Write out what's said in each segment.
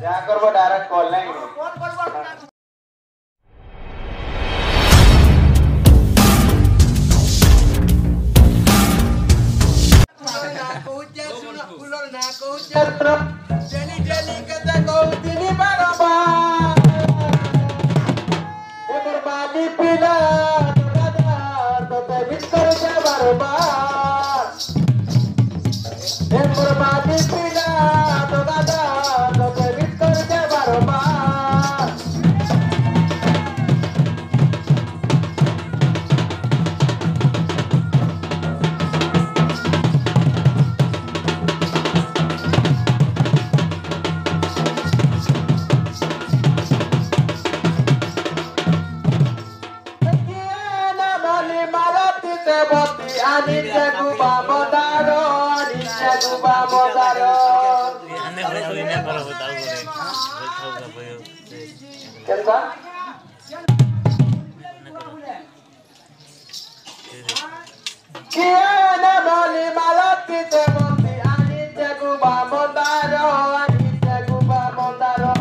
যা করবো direct call নাই Jelly jelly kata kau tini baraba Berbadi pila Togada Tote biskar ja baraba Berbadi pila Togada Tote biskar ja baraba Ani jago bamodaro, ani jago bamodaro. Kenapa? Kiana bali malati teboti, ani jago bamodaro, ani jago bamodaro.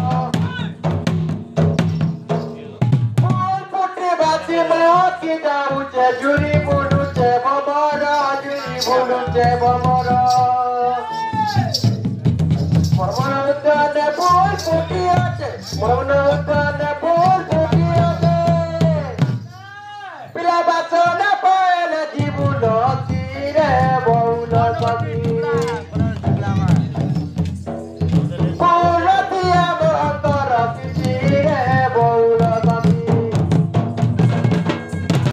Mol putri bati mati daru juri bulu Bomoro, juri bulu bomoro. Mormono utane bul putih aja, mormono utane